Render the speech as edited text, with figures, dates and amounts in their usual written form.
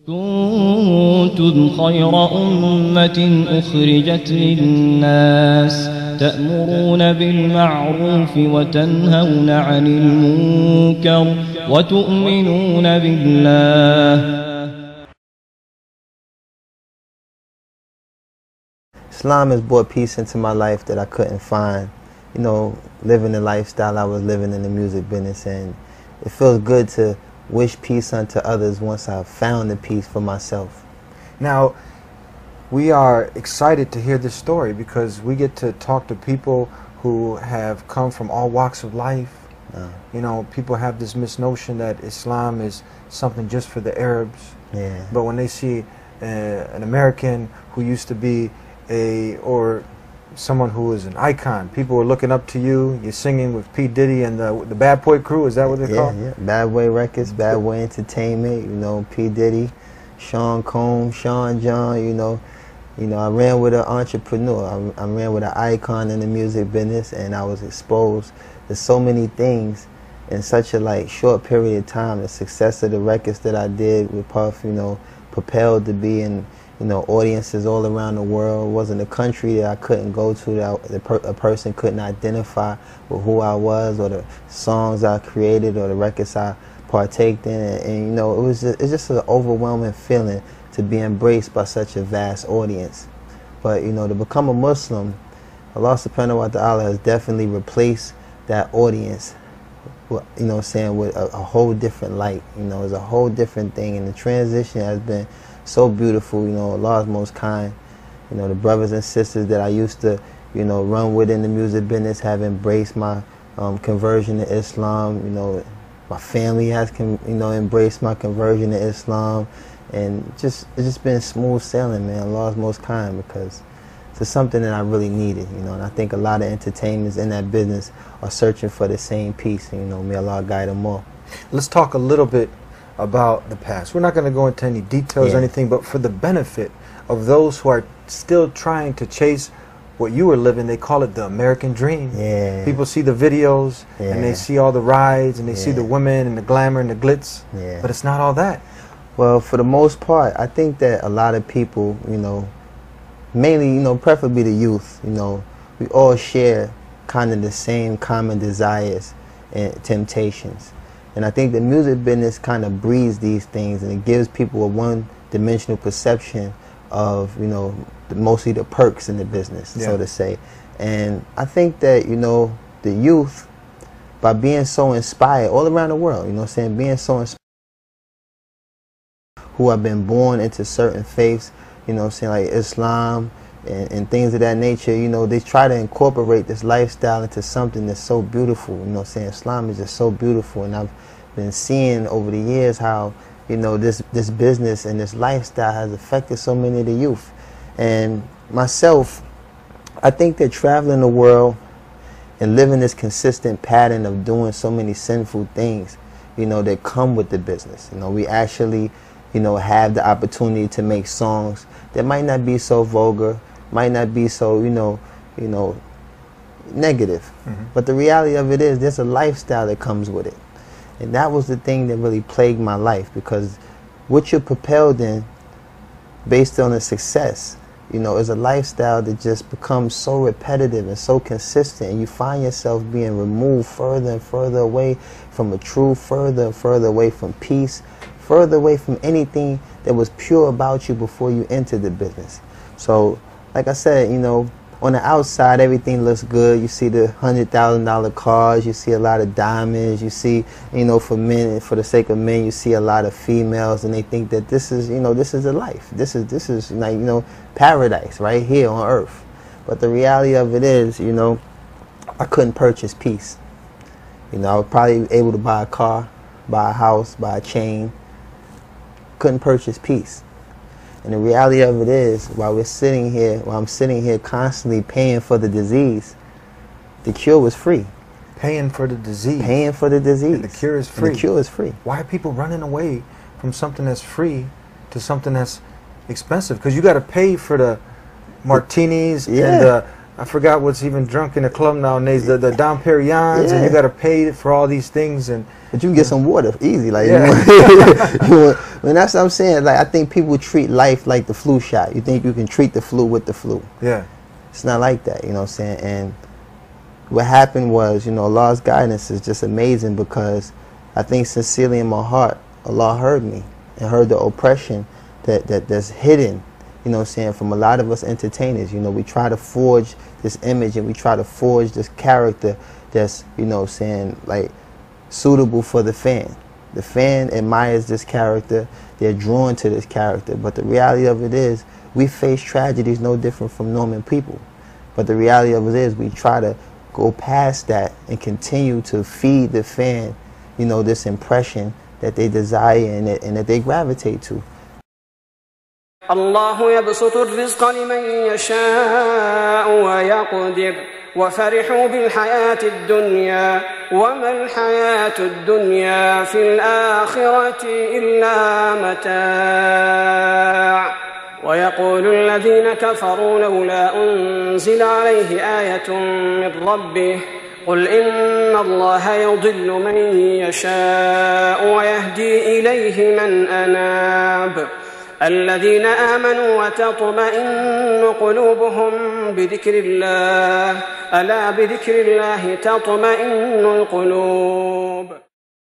كنتم خير أمة أخرجت للناس تأمرون بالمعروف وتنهون عن المنكر وتؤمنون بالله. Islam has brought peace into my life that I couldn't find, living the lifestyle I was living in the music business, and it feels good to wish peace unto others once I've found the peace for myself. Now, we are excited to hear this story because we get to talk to people who have come from all walks of life. People have this misnotion that Islam is something just for the Arabs. Yeah. But when they see an American who used to be or someone who is an icon, people are looking up to you. You're singing with P. Diddy and the Bad Boy Crew. Is that what they're called? Yeah. Bad Boy Records, Bad Boy Entertainment. P. Diddy, Sean Combs, Sean John. I ran with an entrepreneur. I ran with an icon in the music business, and I was exposed to so many things in such a short period of time. The success of the records that I did with Puff, propelled to be in audiences all around the world. It wasn't a country that I couldn't go to that a person couldn't identify with who I was or the songs I created or the records I partaked in. And it's just an overwhelming feeling to be embraced by such a vast audience. But to become a Muslim, Allah subhanahu wa ta'ala has definitely replaced that audience, with a whole different light. It's a whole different thing, and the transition has been so beautiful. Allah's most kind. The brothers and sisters that I used to, run with in the music business have embraced my conversion to Islam. My family has, embraced my conversion to Islam, and it's just been smooth sailing, man. Allah's most kind, because it's something that I really needed, and I think a lot of entertainers in that business are searching for the same peace. May Allah guide them all. Let's talk a little bit about the past. We're not going to go into any details or anything, but for the benefit of those who are still trying to chase what you were living, they call it the American dream. Yeah. People see the videos and they see all the rides and they see the women and the glamour and the glitz, but it's not all that. Well, for the most part, I think that a lot of people, mainly, preferably the youth, we all share kind of the same common desires and temptations. And I think the music business kind of breeds these things, and it gives people a one-dimensional perception of, mostly the perks in the business, so to say. And I think that, the youth, by being so inspired all around the world, being so inspired, who have been born into certain faiths, like Islam and things of that nature, they try to incorporate this lifestyle into something that's so beautiful. Islam is just so beautiful, and I've been seeing over the years how, this business and this lifestyle has affected so many of the youth. And myself, I think that traveling the world and living this consistent pattern of doing so many sinful things, that come with the business. We actually, have the opportunity to make songs that might not be so vulgar, might not be so, negative. But the reality of it is there's a lifestyle that comes with it. And that was the thing that really plagued my life, because what you're propelled in based on the success, is a lifestyle that just becomes so repetitive and so consistent, and you find yourself being removed further and further away from a truth, further and further away from peace, further away from anything that was pure about you before you entered the business. So, like I said, on the outside, everything looks good. You see the $100,000 cars. You see a lot of diamonds. You see, for men, for the sake of men, you see a lot of females, and they think that this is, this is a life. This is like, paradise right here on earth. But the reality of it is, I couldn't purchase peace. I was probably able to buy a car, buy a house, buy a chain. Couldn't purchase peace. And the reality of it is, while I'm sitting here constantly paying for the disease, the cure was free. Paying for the disease. Paying for the disease. And the cure is free. And the cure is free. Why are people running away from something that's free to something that's expensive? Because you got to pay for the martinis and the, I forgot what's even drunk in the club nowadays, the Dom Perignons, and you got to pay for all these things. But you can get some water easy, like mean, that's what I'm saying. Like, I think people treat life like the flu shot. You think you can treat the flu with the flu. Yeah. It's not like that, you know what I'm saying? And what happened was, you know, Allah's guidance is just amazing, because I think sincerely in my heart, Allah heard me and heard the oppression that's hidden, you know what I'm saying, from a lot of us entertainers. You know, we try to forge this image and we try to forge this character that's, you know what I'm saying, like, suitable for the fan. The fan admires this character, they're drawn to this character, but the reality of it is we face tragedies no different from normal people. But the reality of it is we try to go past that and continue to feed the fan, you know, this impression that they desire and that they gravitate to. الله يبسط الرزق لمن يشاء ويقدر وفرحوا بالحياة الدنيا وما الحياة الدنيا في الآخرة إلا متاع ويقول الذين كفروا لولا أنزل عليه آية من ربه قل إن الله يضل من يشاء ويهدي إليه من أناب الذين آمنوا وتطمئن قلوبهم بذكر الله ألا بذكر الله تطمئن القلوب